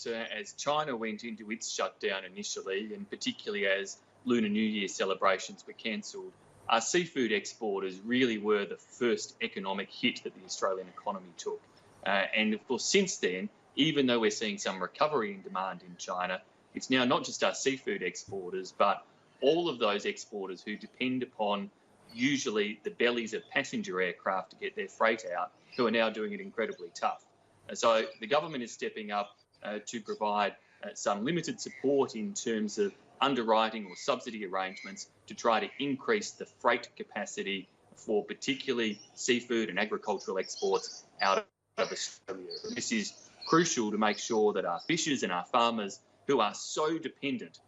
as China went into its shutdown initially, and particularly as Lunar New Year celebrations were cancelled, our seafood exporters really were the first economic hit that the Australian economy took. And of course, since then, even though we're seeing some recovery in demand in China, it's now not just our seafood exporters, but all of those exporters who depend upon usually the bellies of passenger aircraft to get their freight out, who are now doing it incredibly tough. So the government is stepping up to provide some limited support in terms of underwriting or subsidy arrangements to try to increase the freight capacity for particularly seafood and agricultural exports out of Australia. This is crucial to make sure that our fishers and our farmers, who are so dependent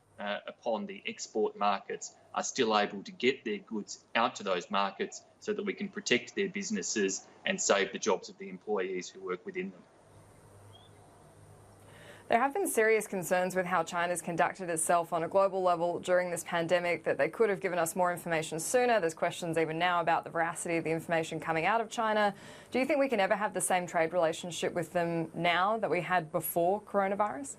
upon the export markets, are still able to get their goods out to those markets so that we can protect their businesses and save the jobs of the employees who work within them. There have been serious concerns with how China's conducted itself on a global level during this pandemic, that they could have given us more information sooner. There's questions even now about the veracity of the information coming out of China. Do you think we can ever have the same trade relationship with them now that we had before coronavirus?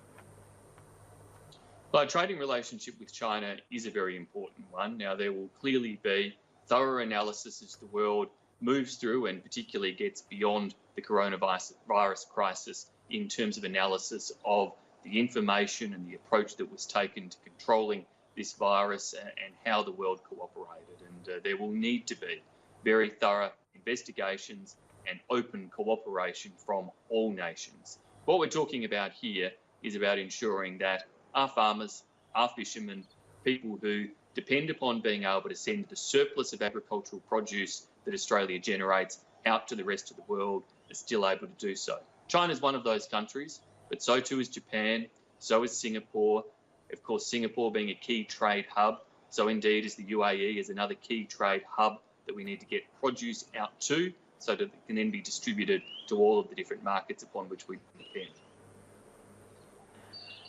Well, a trading relationship with China is a very important one. Now, there will clearly be thorough analysis as the world moves through and particularly gets beyond the coronavirus crisis in terms of analysis of the information and the approach that was taken to controlling this virus and how the world cooperated. And there will need to be very thorough investigations and open cooperation from all nations. What we're talking about here is about ensuring that our farmers, our fishermen, people who depend upon being able to send the surplus of agricultural produce that Australia generates out to the rest of the world are still able to do so. China is one of those countries, but so too is Japan, so is Singapore. Of course, Singapore being a key trade hub, so indeed is the UAE as another key trade hub that we need to get produce out to so that it can then be distributed to all of the different markets upon which we depend.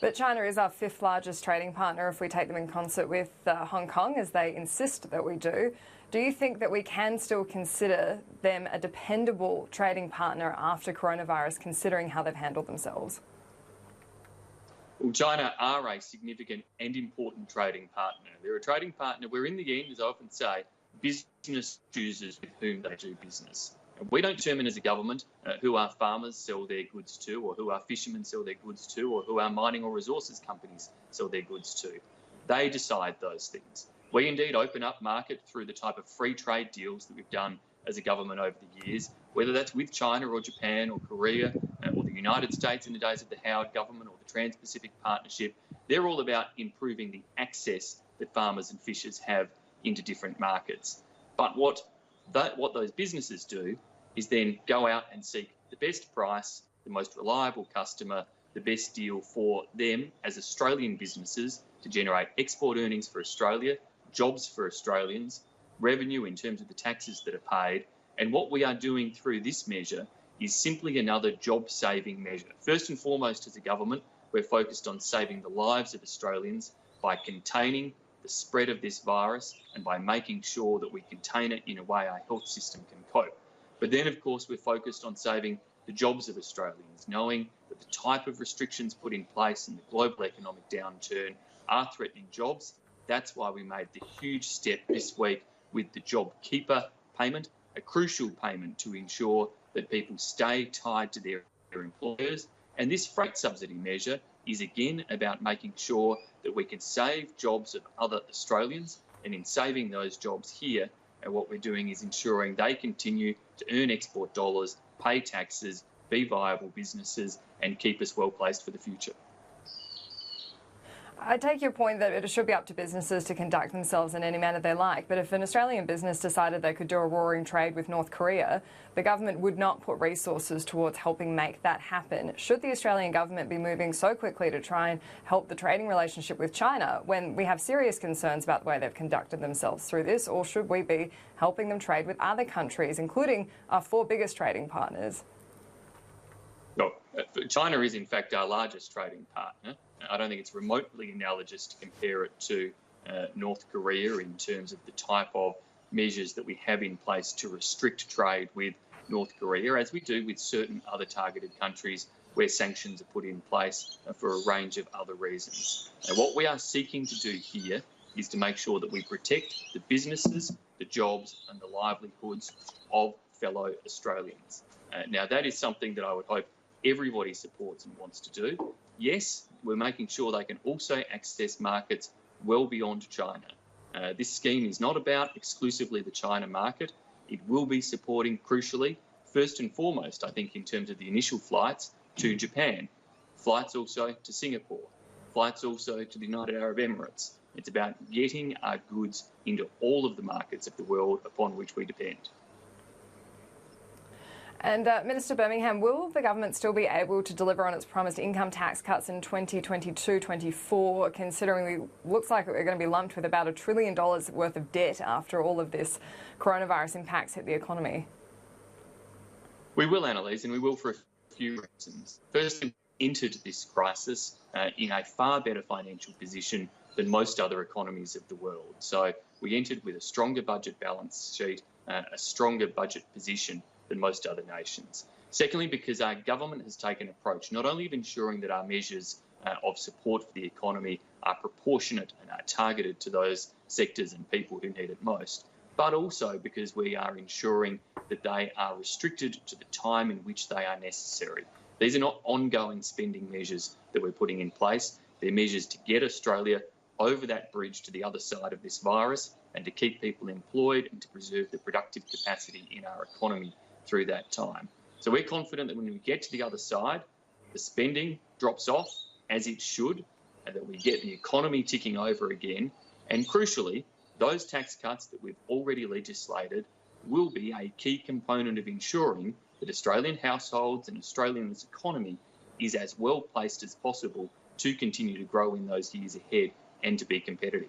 But China is our fifth largest trading partner if we take them in concert with Hong Kong, as they insist that we do. Do you think that we can still consider them a dependable trading partner after coronavirus, considering how they've handled themselves? Well, China are a significant and important trading partner. They're a trading partner where, in the end, as I often say, business chooses with whom they do business. We don't determine as a government who our farmers sell their goods to, or who our fishermen sell their goods to, or who our mining or resources companies sell their goods to. They decide those things. We indeed open up market through the type of free trade deals that we've done as a government over the years, whether that's with China or Japan or Korea or the United States in the days of the Howard government or the Trans-Pacific Partnership. They're all about improving the access that farmers and fishers have into different markets. But what those businesses do is then go out and seek the best price, the most reliable customer, the best deal for them as Australian businesses to generate export earnings for Australia, jobs for Australians, revenue in terms of the taxes that are paid. And what we are doing through this measure is simply another job-saving measure. First and foremost, as a government, we're focused on saving the lives of Australians by containing the spread of this virus and by making sure that we contain it in a way our health system can cope. But then, of course, we're focused on saving the jobs of Australians, knowing that the type of restrictions put in place in the global economic downturn are threatening jobs. That's why we made the huge step this week with the JobKeeper payment, a crucial payment to ensure that people stay tied to their employers. And this freight subsidy measure is again about making sure that we can save jobs of other Australians. And in saving those jobs here, and what we're doing is ensuring they continue to earn export dollars, pay taxes, be viable businesses, and keep us well placed for the future. I take your point that it should be up to businesses to conduct themselves in any manner they like, but if an Australian business decided they could do a roaring trade with North Korea, the government would not put resources towards helping make that happen. Should the Australian government be moving so quickly to try and help the trading relationship with China when we have serious concerns about the way they've conducted themselves through this, or should we be helping them trade with other countries, including our four biggest trading partners? Well, China is in fact our largest trading partner. I don't think it's remotely analogous to compare it to North Korea in terms of the type of measures that we have in place to restrict trade with North Korea, as we do with certain other targeted countries where sanctions are put in place for a range of other reasons. And what we are seeking to do here is to make sure that we protect the businesses, the jobs and the livelihoods of fellow Australians. Now, that is something that I would hope everybody supports and wants to do. Yes, we're making sure they can also access markets well beyond China. This scheme is not about exclusively the China market. It will be supporting, crucially, first and foremost, I think, in terms of the initial flights to Japan, flights also to Singapore, flights also to the United Arab Emirates. It's about getting our goods into all of the markets of the world upon which we depend. And Minister Birmingham, will the government still be able to deliver on its promised income tax cuts in 2022-24, considering it looks like we're going to be lumped with about $1 trillion worth of debt after all of this coronavirus impacts hit the economy? We will, Annalise, and we will for a few reasons. First, we entered this crisis in a far better financial position than most other economies of the world. So we entered with a stronger budget balance sheet, a stronger budget position than most other nations. Secondly, because our government has taken an approach not only of ensuring that our measures of support for the economy are proportionate and are targeted to those sectors and people who need it most, but also because we are ensuring that they are restricted to the time in which they are necessary. These are not ongoing spending measures that we're putting in place. They're measures to get Australia over that bridge to the other side of this virus and to keep people employed and to preserve the productive capacity in our economy through that time. So we're confident that when we get to the other side, the spending drops off as it should, and that we get the economy ticking over again. And crucially, those tax cuts that we've already legislated will be a key component of ensuring that Australian households and Australia's economy is as well placed as possible to continue to grow in those years ahead and to be competitive.